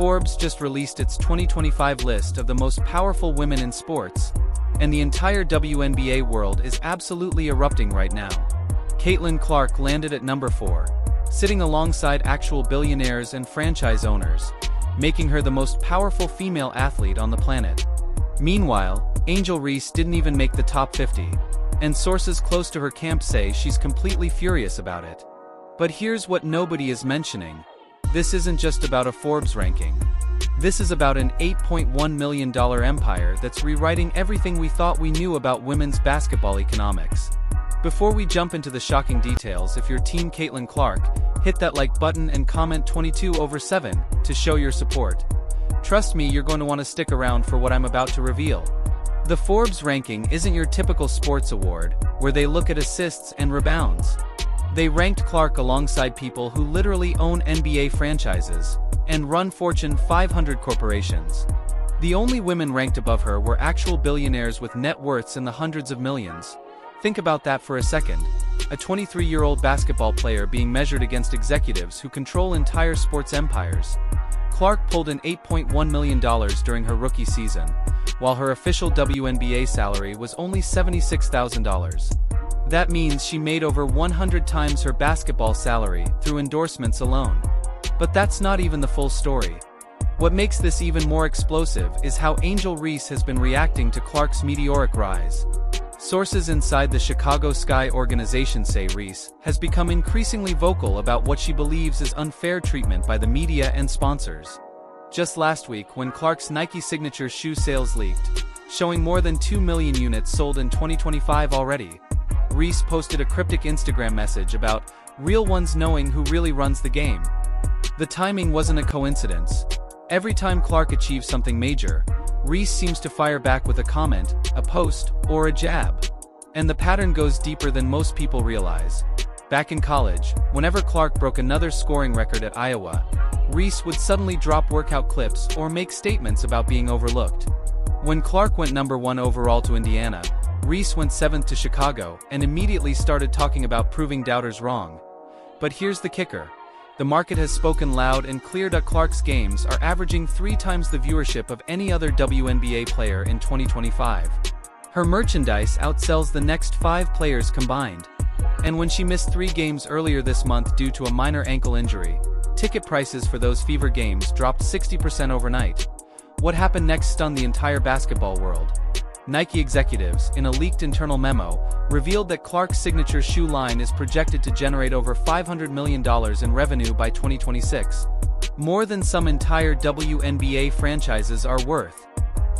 Forbes just released its 2025 list of the most powerful women in sports, and the entire WNBA world is absolutely erupting right now. Caitlin Clark landed at number 4, sitting alongside actual billionaires and franchise owners, making her the most powerful female athlete on the planet. Meanwhile, Angel Reese didn't even make the top 50, and sources close to her camp say she's completely furious about it. But here's what nobody is mentioning. This isn't just about a Forbes ranking. This is about an $8.1 million empire that's rewriting everything we thought we knew about women's basketball economics. Before we jump into the shocking details, if you're Team Caitlin Clark, hit that like button and comment 22/7 to show your support. Trust me, you're going to want to stick around for what I'm about to reveal. The Forbes ranking isn't your typical sports award, where they look at assists and rebounds. They ranked Clark alongside people who literally own NBA franchises and run Fortune 500 corporations. The only women ranked above her were actual billionaires with net worths in the hundreds of millions. Think about that for a second. A 23-year-old basketball player being measured against executives who control entire sports empires. Clark pulled in $8.1 million during her rookie season, while her official WNBA salary was only $76,000. That means she made over 100 times her basketball salary through endorsements alone. But that's not even the full story. What makes this even more explosive is how Angel Reese has been reacting to Clark's meteoric rise. Sources inside the Chicago Sky organization say Reese has become increasingly vocal about what she believes is unfair treatment by the media and sponsors. Just last week, when Clark's Nike signature shoe sales leaked, showing more than 2 million units sold in 2025 already, Reese posted a cryptic Instagram message about real ones knowing who really runs the game. The timing wasn't a coincidence. Every time Clark achieves something major, Reese seems to fire back with a comment, a post, or a jab. And the pattern goes deeper than most people realize. Back in college, whenever Clark broke another scoring record at Iowa, Reese would suddenly drop workout clips or make statements about being overlooked. When Clark went number 1 overall to Indiana, Reese went 7th to Chicago and immediately started talking about proving doubters wrong. But here's the kicker. The market has spoken loud and clear that Clark's games are averaging 3 times the viewership of any other WNBA player in 2025. Her merchandise outsells the next 5 players combined. And when she missed 3 games earlier this month due to a minor ankle injury, ticket prices for those fever games dropped 60% overnight. What happened next stunned the entire basketball world. Nike executives, in a leaked internal memo, revealed that Clark's signature shoe line is projected to generate over $500 million in revenue by 2026, more than some entire WNBA franchises are worth.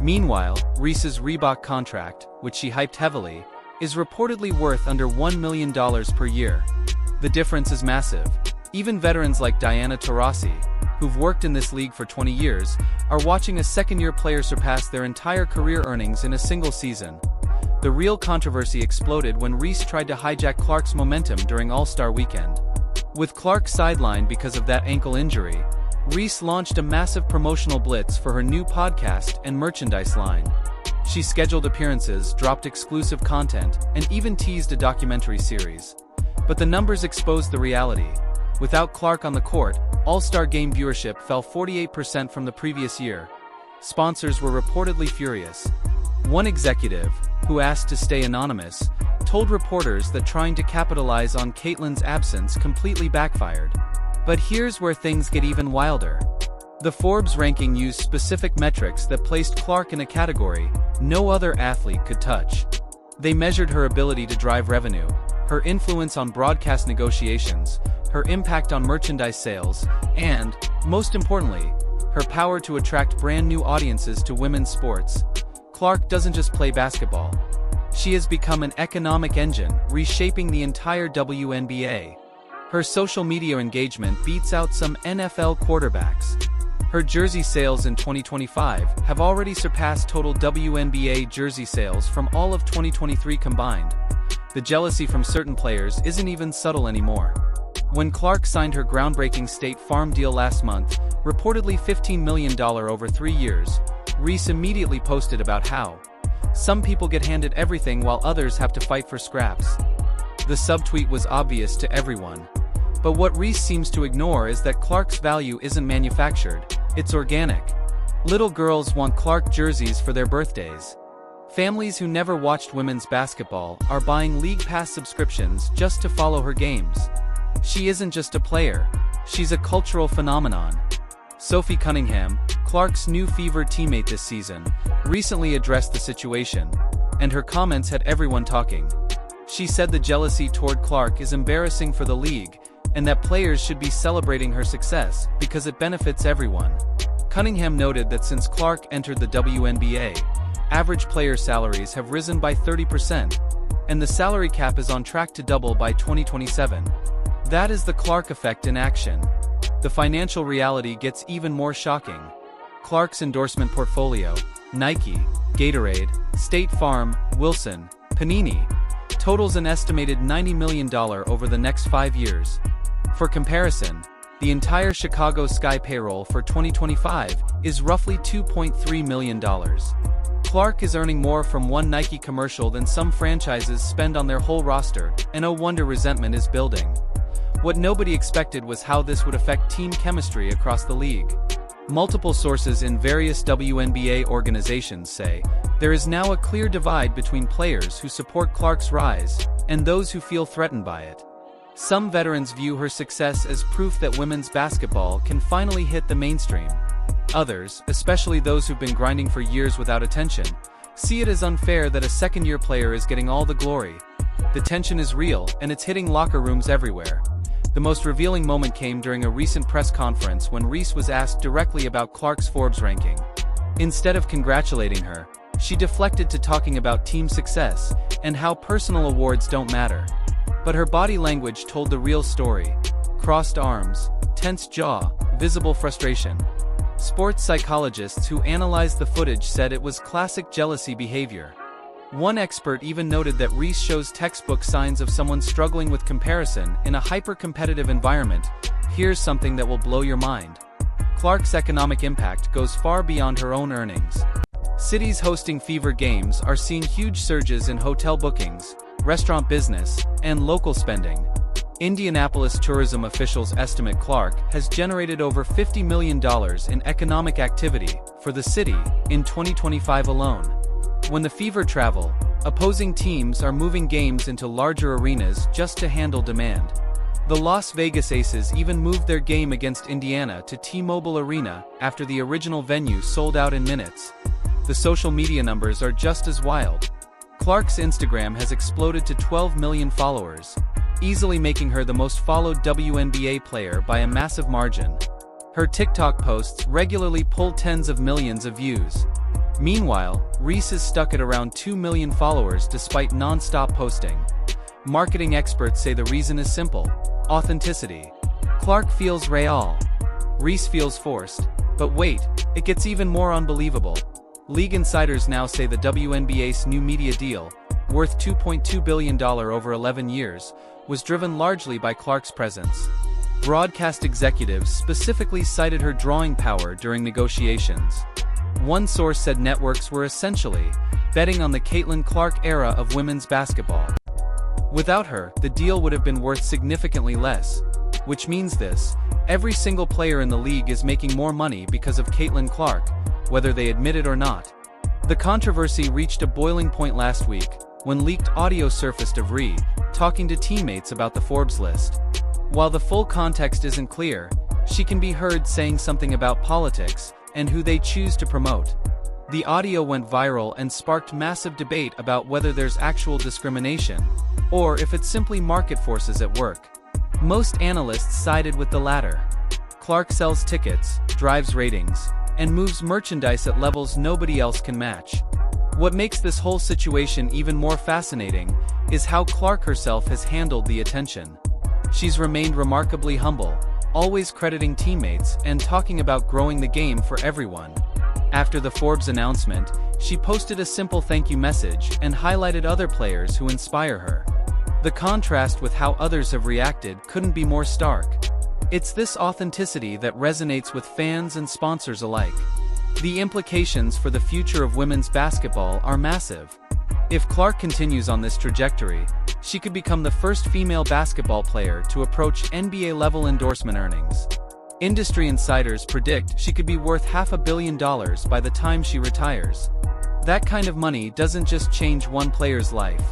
Meanwhile, Reese's Reebok contract, which she hyped heavily, is reportedly worth under $1 million per year. The difference is massive. Even veterans like Diana Taurasi, who've worked in this league for 20 years, are watching a second-year player surpass their entire career earnings in a single season. The real controversy exploded when Reese tried to hijack Clark's momentum during All-Star Weekend. With Clark sidelined because of that ankle injury, Reese launched a massive promotional blitz for her new podcast and merchandise line. She scheduled appearances, dropped exclusive content, and even teased a documentary series. But the numbers exposed the reality. Without Clark on the court, All-Star Game viewership fell 48% from the previous year. Sponsors were reportedly furious. One executive, who asked to stay anonymous, told reporters that trying to capitalize on Caitlin's absence completely backfired. But here's where things get even wilder. The Forbes ranking used specific metrics that placed Clark in a category no other athlete could touch. They measured her ability to drive revenue, her influence on broadcast negotiations, her impact on merchandise sales, and, most importantly, her power to attract brand new audiences to women's sports. Clark doesn't just play basketball. She has become an economic engine, reshaping the entire WNBA. Her social media engagement beats out some NFL quarterbacks. Her jersey sales in 2025 have already surpassed total WNBA jersey sales from all of 2023 combined. The jealousy from certain players isn't even subtle anymore. When Clark signed her groundbreaking State Farm deal last month, reportedly $15 million over 3 years, Reese immediately posted about how some people get handed everything while others have to fight for scraps. The subtweet was obvious to everyone. But what Reese seems to ignore is that Clark's value isn't manufactured, It's organic. Little girls want Clark jerseys for their birthdays. Families who never watched women's basketball are buying league pass subscriptions just to follow her games. She isn't just a player, she's a cultural phenomenon. Sophie Cunningham, Clark's new Fever teammate this season, recently addressed the situation, and her comments had everyone talking. She said the jealousy toward Clark is embarrassing for the league, and that players should be celebrating her success because it benefits everyone. Cunningham noted that since Clark entered the WNBA, average player salaries have risen by 30%, and the salary cap is on track to double by 2027. That is the Clark effect in action. The financial reality gets even more shocking. Clark's endorsement portfolio, Nike, Gatorade, State Farm, Wilson, Panini, totals an estimated $90 million over the next 5 years. For comparison, the entire Chicago Sky payroll for 2025 is roughly $2.3 million. Clark is earning more from one Nike commercial than some franchises spend on their whole roster, and no wonder resentment is building. What nobody expected was how this would affect team chemistry across the league. Multiple sources in various WNBA organizations say there is now a clear divide between players who support Clark's rise and those who feel threatened by it. Some veterans view her success as proof that women's basketball can finally hit the mainstream. Others, especially those who've been grinding for years without attention, see it as unfair that a second-year player is getting all the glory. The tension is real, and it's hitting locker rooms everywhere. The most revealing moment came during a recent press conference when Reese was asked directly about Clark's Forbes ranking. Instead of congratulating her, she deflected to talking about team success and how personal awards don't matter. But her body language told the real story. Crossed arms, tense jaw, visible frustration. Sports psychologists who analyzed the footage said it was classic jealousy behavior. One expert even noted that Reese shows textbook signs of someone struggling with comparison in a hyper-competitive environment. Here's something that will blow your mind. Clark's economic impact goes far beyond her own earnings. Cities hosting Fever games are seeing huge surges in hotel bookings, restaurant business, and local spending. Indianapolis tourism officials estimate Clark has generated over $50 million in economic activity for the city in 2025 alone. When the Fever travel, opposing teams are moving games into larger arenas just to handle demand. The Las Vegas Aces even moved their game against Indiana to T-Mobile Arena after the original venue sold out in minutes. The social media numbers are just as wild. Clark's Instagram has exploded to 12 million followers, easily making her the most followed WNBA player by a massive margin. Her TikTok posts regularly pull tens of millions of views. Meanwhile, Reese is stuck at around 2 million followers despite non-stop posting. Marketing experts say the reason is simple: authenticity. Clark feels real. Reese feels forced. But wait, it gets even more unbelievable. League insiders now say the WNBA's new media deal, worth $2.2 billion over 11 years, was driven largely by Clark's presence. Broadcast executives specifically cited her drawing power during negotiations. One source said networks were essentially betting on the Caitlin Clark era of women's basketball. Without her, the deal would have been worth significantly less, which means this: every single player in the league is making more money because of Caitlin Clark, whether they admit it or not. The controversy reached a boiling point last week, when leaked audio surfaced of Ree talking to teammates about the Forbes list. While the full context isn't clear, she can be heard saying something about politics and who they choose to promote. The audio went viral and sparked massive debate about whether there's actual discrimination, or if it's simply market forces at work. Most analysts sided with the latter. Clark sells tickets, drives ratings, and moves merchandise at levels nobody else can match. What makes this whole situation even more fascinating is how Clark herself has handled the attention. She's remained remarkably humble, always crediting teammates and talking about growing the game for everyone. After the Forbes announcement, she posted a simple thank you message and highlighted other players who inspire her. The contrast with how others have reacted couldn't be more stark. It's this authenticity that resonates with fans and sponsors alike. The implications for the future of women's basketball are massive. If Clark continues on this trajectory, she could become the first female basketball player to approach NBA-level endorsement earnings. Industry insiders predict she could be worth $500 million by the time she retires. That kind of money doesn't just change one player's life.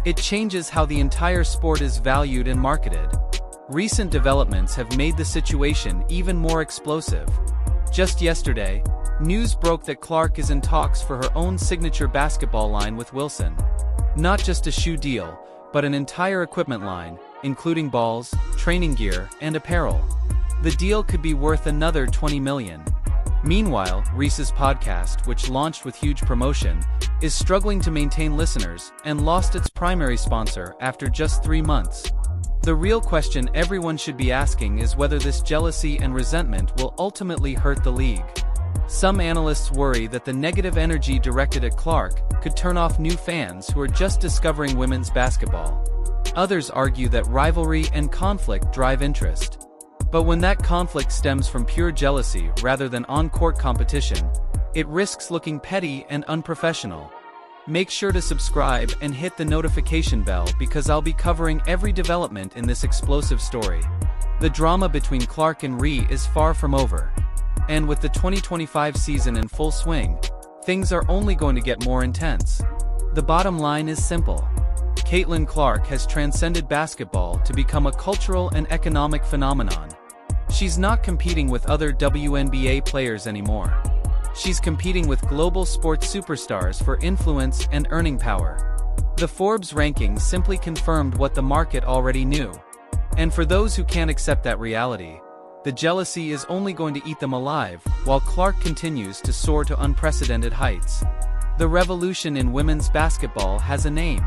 It changes how the entire sport is valued and marketed. Recent developments have made the situation even more explosive. Just yesterday, news broke that Clark is in talks for her own signature basketball line with Wilson. Not just a shoe deal, but an entire equipment line, including balls, training gear, and apparel. The deal could be worth another $20 million. Meanwhile, Reese's podcast, which launched with huge promotion, is struggling to maintain listeners and lost its primary sponsor after just 3 months. The real question everyone should be asking is whether this jealousy and resentment will ultimately hurt the league. Some analysts worry that the negative energy directed at Clark could turn off new fans who are just discovering women's basketball. Others argue that rivalry and conflict drive interest. But when that conflict stems from pure jealousy rather than on-court competition, it risks looking petty and unprofessional. Make sure to subscribe and hit the notification bell because I'll be covering every development in this explosive story. The drama between Clark and Ree is far from over. And with the 2025 season in full swing, things are only going to get more intense. The bottom line is simple. Caitlin Clark has transcended basketball to become a cultural and economic phenomenon. She's not competing with other WNBA players anymore. She's competing with global sports superstars for influence and earning power. The Forbes rankings simply confirmed what the market already knew. And for those who can't accept that reality, the jealousy is only going to eat them alive, while Clark continues to soar to unprecedented heights. The revolution in women's basketball has a name.